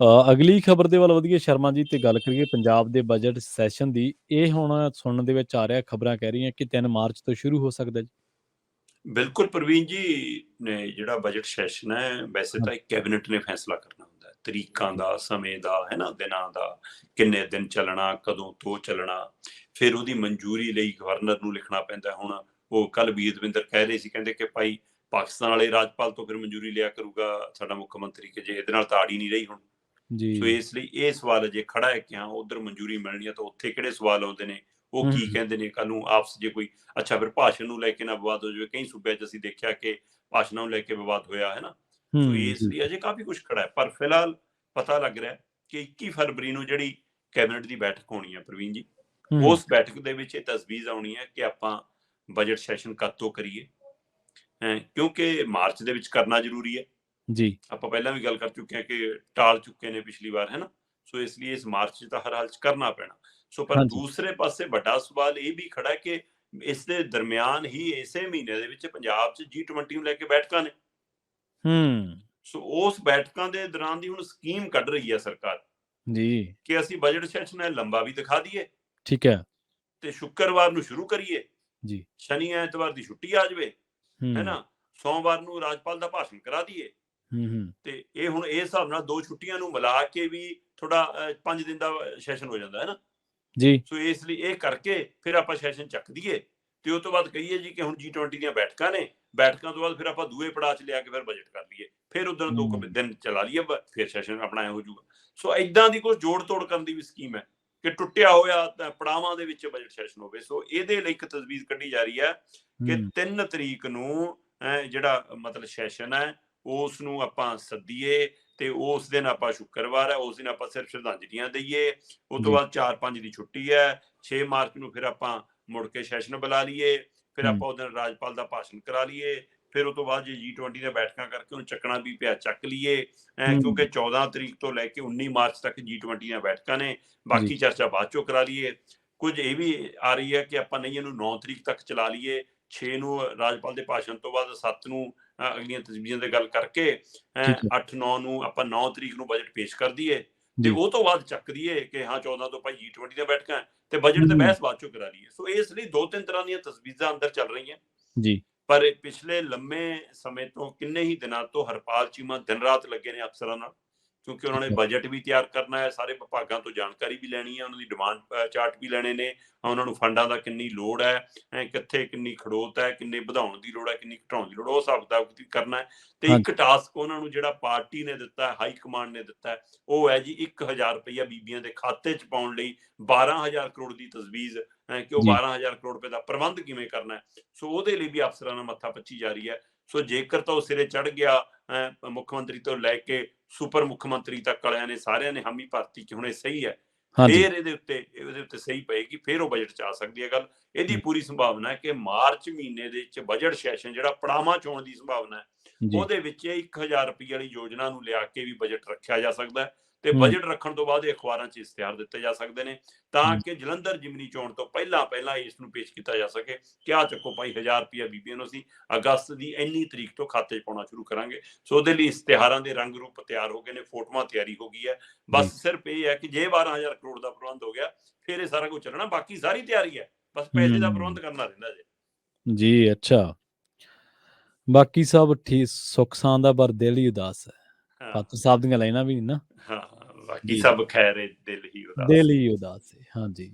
ਅਗਲੀ ਖਬਰ ਦੇ ਵੱਲ ਵਧੀਏ ਸ਼ਰਮਾ ਜੀ, ਤੇ ਗੱਲ ਕਰੀਏ ਪੰਜਾਬ ਦੇ ਬਜਟ ਸੈਸ਼ਨ ਦੀ। ਇਹ ਹੁਣ ਸੁਣਨ ਦੇ ਵਿੱਚ ਆ ਰਿਹਾ, ਖਬਰਾਂ ਕਹਿ ਰਹੀਆਂ ਕਿ 3 ਮਾਰਚ ਤੋਂ ਸ਼ੁਰੂ ਹੋ ਸਕਦਾ ਜੀ। ਬਿਲਕੁਲ ਪ੍ਰਵੀਨ ਜੀ, ਨੇ ਜਿਹੜਾ ਬਜਟ ਸੈਸ਼ਨ ਹੈ, ਵੈਸੇ ਤਾਂ ਇੱਕ ਕੈਬਨਿਟ ਨੇ ਫੈਸਲਾ ਕਰਨਾ ਹੁੰਦਾ ਹੈ, ਤਰੀਕਾਂ ਦਾ, ਸਮੇਂ ਦਾ, ਹੈ ਨਾ, ਦਿਨਾਂ ਦਾ, ਕਿੰਨੇ ਦਿਨ ਚੱਲਣਾ, ਕਦੋਂ ਤੋਂ ਚੱਲਣਾ। ਫਿਰ ਉਹਦੀ ਮਨਜ਼ੂਰੀ ਲਈ ਗਵਰਨਰ ਨੂੰ ਲਿਖਣਾ ਪੈਂਦਾ। ਹੁਣ ਉਹ ਕੱਲ ਬੀਰਦਵਿੰਦਰ ਕਹਿ ਰਹੇ ਸੀ, ਕਹਿੰਦੇ ਕਿ ਭਾਈ ਪਾਕਿਸਤਾਨ ਵਾਲੇ ਰਾਜਪਾਲ ਤੋਂ ਫਿਰ ਮਨਜ਼ੂਰੀ ਲਿਆ ਕਰੂਗਾ ਸਾਡਾ ਮੁੱਖ ਮੰਤਰੀ, ਕਿ ਜੇ ਇਹਦੇ ਨਾਲ ਤਾਂ ਆੜ ਹੀ ਨਹੀਂ ਰਹੀ ਹੁਣ। ਸੋ ਇਸ ਲਈ ਇਹ ਸਵਾਲ ਅਜੇ ਖੜਾ ਹੈ ਕਿ ਹਾਂ ਉਧਰ ਮਨਜ਼ੂਰੀ ਮਿਲਣੀ ਹੈ ਤਾਂ ਉੱਥੇ ਕਿਹੜੇ ਸਵਾਲ ਆਉਂਦੇ ਨੇ, ਉਹ ਕੀ ਕਹਿੰਦੇ ਨੇ ਕੱਲ ਨੂੰ ਆਪਸ ਜੇ ਕੋਈ ਅੱਛਾ ਫਿਰ ਭਾਸ਼ਣ ਨੂੰ ਲੈ ਕੇ ਨਾ ਵਿਵਾਦ ਹੋ ਜਾਵੇ। ਕਈ ਸੂਬਿਆਂ 'ਚ ਅਸੀਂ ਦੇਖਿਆ ਕਿ ਭਾਸ਼ਣਾਂ ਨੂੰ ਲੈ ਕੇ ਵਿਵਾਦ ਹੋਇਆ, ਹੈ ਨਾ। ਸੋ ਇਸ ਲਈ ਅਜੇ ਕਾਫੀ ਕੁਝ ਖੜਾ ਹੈ, ਪਰ ਫਿਲਹਾਲ ਪਤਾ ਲੱਗ ਰਿਹਾ ਕਿ 21 ਫਰਵਰੀ ਨੂੰ ਜਿਹੜੀ ਕੈਬਨਿਟ ਦੀ ਬੈਠਕ ਹੋਣੀ ਹੈ ਪ੍ਰਵੀਨ ਜੀ, ਉਸ ਬੈਠਕ ਦੇ ਵਿੱਚ ਇਹ ਤਜਵੀਜ਼ ਆਉਣੀ ਹੈ ਕਿ ਆਪਾਂ ਬਜਟ ਸੈਸ਼ਨ ਕਦ ਤੋਂ ਕਰੀਏ, ਕਿਉਂਕਿ ਮਾਰਚ ਦੇ ਵਿੱਚ ਕਰਨਾ ਜ਼ਰੂਰੀ ਹੈ ਜੀ। ਆਪਾਂ ਪਹਿਲਾਂ ਵੀ ਗੱਲ ਕਰ ਚੁੱਕੇ ਹਾਂ ਕਿ ਟਾਲ ਚੁੱਕੇ ਨੇ ਪਿਛਲੀ ਵਾਰ, ਹੈ ਨਾ। ਸੋ ਇਸ ਲਈ ਇਸ ਮਾਰਚ 'ਚ ਤਾਂ ਹਰ ਹਾਲ 'ਚ ਕਰਨਾ ਪੈਣਾ। ਸੋ ਪਰ ਦੂਸਰੇ ਪਾਸੇ ਵੱਡਾ ਸਵਾਲ ਇਹ ਵੀ ਖੜਾ ਕਿ ਇਸ ਦੇ ਦਰਮਿਆਨ ਹੀ ਇਸੇ ਮਹੀਨੇ ਦੇ ਵਿੱਚ ਪੰਜਾਬ 'ਚ G20 ਨੂੰ ਲੈ ਕੇ ਬੈਠਕਾਂ ਨੇ। ਸੋ ਉਸ ਬੈਠਕਾਂ ਦੇ ਦੌਰਾਨ ਦੀ ਹੁਣ ਸਕੀਮ ਕੱਢ ਰਹੀ ਹੈ ਸਰਕਾਰ ਜੀ ਕਿ ਅਸੀਂ ਬਜਟ ਸੈਸ਼ਨ ਲੰਬਾ ਵੀ ਦਿਖਾ ਦਈਏ, ਠੀਕ ਹੈ, ਤੇ ਸ਼ੁੱਕਰਵਾਰ ਨੂੰ ਸ਼ੁਰੂ ਕਰੀਏ ਜੀ, ਸ਼ਨੀ ਐਤਵਾਰ ਦੀ ਛੁੱਟੀ ਆ ਜਾਵੇ, ਹੈ ਨਾ, ਸੋਮਵਾਰ ਨੂੰ ਰਾਜਪਾਲ ਦਾ ਭਾਸ਼ਣ ਕਰਾ ਦਈਏ। ਤੇ ਇਹ ਹੁਣ ਇਸ ਹਿਸਾਬ ਨਾਲ 2 ਛੁੱਟੀਆਂ ਨੂੰ ਮਿਲਾ ਕੇ ਵੀ ਥੋੜਾ 5 ਦਿਨ ਦਾ ਸੈਸ਼ਨ ਹੋ ਜਾਂਦਾ, ਹੈ ਨਾ ਜੀ। ਸੋ ਇਸ ਲਈ ਇਹ ਕਰਕੇ ਫਿਰ ਆਪਾਂ ਸੈਸ਼ਨ ਚੱਕ ਦਈਏ ਤੇ ਉਸ ਤੋਂ ਬਾਅਦ ਕਹੀਏ ਜੀ ਕਿ ਹੁਣ G20 ਦੀਆਂ ਬੈਠਕਾਂ ਨੇ, ਬੈਠਕਾਂ ਤੋਂ ਬਾਅਦ ਫਿਰ ਆਪਾਂ ਦੂਏ ਪੜਾਅ 'ਚ ਲਿਆ ਕੇ ਫਿਰ ਬਜਟ ਕਰ ਲਈਏ, ਫਿਰ ਉਦੋਂ 2 ਦਿਨ ਚਲਾ ਲਈਏ, ਫਿਰ ਸੈਸ਼ਨ ਆਪਣਾ ਹੋ ਜਾਊਗਾ। ਸੋ ਏਦਾਂ ਦੀ ਕੁਝ ਜੋੜ ਤੋੜ ਕਰਨ ਦੀ ਵੀ ਸਕੀਮ ਹੈ ਕਿ ਟੁੱਟਿਆ ਹੋਇਆ ਪੜਾਵਾਂ ਦੇ ਵਿੱਚ ਬਜਟ ਸੈਸ਼ਨ ਹੋਵੇ। ਸੋ ਇਹਦੇ ਲਈ ਇੱਕ ਤਜਵੀਜ਼ ਕੱਢੀ ਜਾ ਰਹੀ ਹੈ ਕਿ 3 ਤਰੀਕ ਨੂੰ ਜਿਹੜਾ ਮਤਲਬ ਸੈਸ਼ਨ ਹੈ ਉਸ ਨੂੰ ਆਪਾਂ ਸੱਦੀਏ ਤੇ ਉਸ ਦਿਨ ਆਪਾਂ ਸ਼ੁੱਕਰਵਾਰ ਹੈ, ਉਸ ਦਿਨ ਆਪਾਂ ਸਿਰਫ ਸ਼ਰਧਾਂਜਲੀਆਂ ਦਈਏ। ਉਸ ਤੋਂ ਬਾਅਦ 4-5 ਦੀ ਛੁੱਟੀ ਹੈ, 6 ਮਾਰਚ ਨੂੰ ਫਿਰ ਆਪਾਂ ਮੁੜ ਕੇ ਸੈਸ਼ਨ ਬੁਲਾ ਲਈਏ, ਫਿਰ ਆਪਾਂ ਉਸ ਦਿਨ ਰਾਜਪਾਲ ਦਾ ਭਾਸ਼ਣ ਕਰਾ ਲਈਏ, ਫਿਰ ਉਸ ਤੋਂ ਬਾਅਦ ਜੇ G20 ਦੀਆਂ ਬੈਠਕਾਂ ਕਰਕੇ ਉਹਨੂੰ ਚੱਕਣਾ ਵੀ ਪਿਆ ਚੱਕ ਲਈਏ, ਕਿਉਂਕਿ 14 ਤਰੀਕ ਤੋਂ ਲੈ ਕੇ 19 ਮਾਰਚ ਤੱਕ G20 ਦੀਆਂ ਬੈਠਕਾਂ ਨੇ, ਬਾਕੀ ਚਰਚਾ ਬਾਅਦ ਚੋਂ ਕਰਾ ਲਈਏ। ਕੁਝ ਇਹ ਵੀ ਆ ਰਹੀ ਹੈ ਕਿ ਆਪਾਂ ਨਹੀਂ ਇਹਨੂੰ 9 ਤਰੀਕ ਤੱਕ ਚਲਾ ਲਈਏ, 6 ਨੂੰ ਰਾਜਪਾਲ ਦੇ ਭਾਸ਼ਣ ਤੋਂ ਬਾਅਦ 7 ਨੂੰ ਅਗਲੀਆਂ ਤਜਵੀਜ਼ਾਂ ਦੀ ਗੱਲ ਕਰਕੇ 8-9 ਨੂੰ ਆਪਾਂ 9 ਤਰੀਕ ਨੂੰ ਬਜਟ ਪੇਸ਼ ਕਰ ਦਈਏ ਤੇ ਉਹ ਤੋਂ ਬਾਅਦ ਚੱਕ ਦਈਏ ਕਿ ਹਾਂ 14 ਤੋਂ ਭਾਈ G20 ਦੀਆਂ ਬੈਠਕਾਂ ਤੇ ਬਜਟ ਤੇ ਬਹਿਸ ਬਾਅਦ ਚੋਂ ਕਰਾ ਲਈਏ। ਸੋ ਇਸ ਲਈ 2-3 ਤਰ੍ਹਾਂ ਦੀਆਂ ਤਜਵੀਜ਼ਾਂ ਅੰਦਰ ਚੱਲ ਰਹੀਆਂ ਜੀ। ਪਰ ਪਿਛਲੇ ਲੰਮੇ ਸਮੇਂ ਤੋਂ ਕਿੰਨੇ ਹੀ ਦਿਨਾਂ ਤੋਂ ਹਰਪਾਲ ਚੀਮਾ ਦਿਨ ਰਾਤ ਲੱਗੇ ਨੇ ਅਫਸਰਾਂ ਨਾਲ, ਕਿਉਂਕਿ ਉਹਨਾਂ ਨੇ ਬਜਟ ਵੀ ਤਿਆਰ ਕਰਨਾ ਹੈ, ਸਾਰੇ ਵਿਭਾਗਾਂ ਤੋਂ ਜਾਣਕਾਰੀ ਵੀ ਲੈਣੀ ਹੈ, ਉਹਨਾਂ ਦੀ ਡਿਮਾਂਡ ਚਾਰਟ ਵੀ ਲੈਣੇ ਨੇ, ਉਹਨਾਂ ਨੂੰ ਫੰਡਾਂ ਦਾ ਕਿੰਨੀ ਲੋੜ ਹੈ, ਕਿੱਥੇ ਕਿੰਨੀ ਖੜੋਤ ਹੈ, ਕਿੰਨੇ ਵਧਾਉਣ ਦੀ ਲੋੜ ਹੈ, ਕਿੰਨੀ ਘਟਾਉਣ ਦੀ ਲੋੜ, ਉਹ ਹਿਸਾਬ ਕਿਤਾਬ ਕਰਨਾ ਹੈ। ਤੇ ਇੱਕ ਟਾਸਕ ਉਹਨਾਂ ਨੂੰ ਜਿਹੜਾ ਪਾਰਟੀ ਨੇ ਦਿੱਤਾ, ਹਾਈ ਕਮਾਂਡ ਨੇ ਦਿੱਤਾ, ਉਹ ਹੈ ਜੀ 1000 ਰੁਪਇਆ ਬੀਬੀਆਂ ਦੇ ਖਾਤੇ 'ਚ ਪਾਉਣ ਲਈ 12000 ਕਰੋੜ ਦੀ ਤਜਵੀਜ਼, ਕਿ ਉਹ 12000 ਕਰੋੜ ਰੁਪਏ ਦਾ ਪ੍ਰਬੰਧ ਕਿਵੇਂ ਕਰਨਾ ਹੈ। ਸੋ ਉਹਦੇ ਲਈ ਵੀ ਅਫਸਰਾਂ ਨਾਲ ਮੱਥਾ ਪੱਚੀ ਜਾ ਰਹੀ ਹੈ। ਸੋ ਜੇਕਰ ਤਾਂ ਉਹ ਸਿਰੇ ਚੜ ਗਿਆ, ਮੁੱਖ ਮੰਤਰੀ ਤੋਂ ਲੈ ਕੇ ਸੁਪਰ ਮੁੱਖ ਮੰਤਰੀ ਤੱਕ ਵਾਲਿਆਂ ਨੇ ਸਾਰਿਆਂ ਨੇ ਹਾਮੀ ਭਰਤੀ ਕਿ ਹੁਣ ਇਹ ਸਹੀ ਹੈ, ਫਿਰ ਇਹਦੇ ਉੱਤੇ ਸਹੀ ਪਏਗੀ, ਫਿਰ ਉਹ ਬਜਟ 'ਚ ਆ ਸਕਦੀ ਹੈ ਗੱਲ। ਇਹਦੀ ਪੂਰੀ ਸੰਭਾਵਨਾ ਹੈ ਕਿ ਮਾਰਚ ਮਹੀਨੇ ਦੇ ਵਿੱਚ ਬਜਟ ਸੈਸ਼ਨ ਜਿਹੜਾ ਪੜਾਵਾਂ 'ਚ ਹੋਣ ਦੀ ਸੰਭਾਵਨਾ ਹੈ, ਉਹਦੇ ਵਿੱਚ 1000 ਰੁਪਏ ਵਾਲੀ ਯੋਜਨਾ ਨੂੰ ਲਿਆ ਕੇ ਵੀ ਬਜਟ ਰੱਖਿਆ ਜਾ ਸਕਦਾ ਹੈ। ਤੇ ਬਜਟ ਰੱਖਣ ਤੋਂ ਬਾਅਦ ਅਖਬਾਰਾਂ 'ਚ ਇਸ਼ਤਿਹਾਰ ਦਿੱਤੇ ਜਾ ਸਕਦੇ ਨੇ ਤਾਂ ਕਿ ਜਲੰਧਰ ਜ਼ਿਮਨੀ ਚੋਣ ਤੋਂ ਪਹਿਲਾਂ ਇਸ ਨੂੰ ਪੇਸ਼ ਕੀਤਾ ਜਾ ਸਕੇ ਕਿ ਆਹ ਚੱਕੋ ਭਾਈ 1000 ਰੁਪਇਆ ਬੀਬੀਆਂ ਨੂੰ ਅਸੀਂ ਅਗਸਤ ਦੀ ਇੰਨੀ ਤਰੀਕ ਤੋਂ ਖਾਤੇ 'ਚ ਪਾਉਣਾ ਸ਼ੁਰੂ ਕਰਾਂਗੇ। ਸੋ ਉਹਦੇ ਲਈ ਇਸ਼ਤਿਹਾਰਾਂ ਦੇ ਰੰਗ ਰੂਪ ਤਿਆਰ ਹੋ ਗਏ ਨੇ, ਫੋਟੋਆਂ ਤਿਆਰੀ ਹੋ ਗਈ ਹੈ। ਬਸ ਸਿਰਫ ਇਹ ਹੈ ਕਿ ਜੇ 12000 ਕਰੋੜ ਦਾ ਪ੍ਰਬੰਧ ਹੋ ਗਿਆ ਫਿਰ ਇਹ ਸਾਰਾ ਕੁਝ ਚੱਲਣਾ, ਬਾਕੀ ਸਾਰੀ ਤਿਆਰੀ ਹੈ, ਬਸ ਪੈਸੇ ਦਾ ਪ੍ਰਬੰਧ ਕਰਨਾ ਰਹਿੰਦਾ ਜੀ। ਅੱਛਾ, ਬਾਕੀ ਸਭ ਠੀਕ ਸੁੱਖ ਸਾਂਦ ਦਾ, ਪਰ ਦਿਲ ਹੀ ਉਦਾਸ ਹੈ। ਪਾਤਰ ਸਾਹਿਬ ਦੀਆਂ ਲਾਈਨਾਂ ਵੀ ਨਾ, ਬਾਕੀ ਸਭ ਖੈਰ ਦਿਲ ਹੀ ਉਦਾਸ ਹੈ। ਹਾਂਜੀ।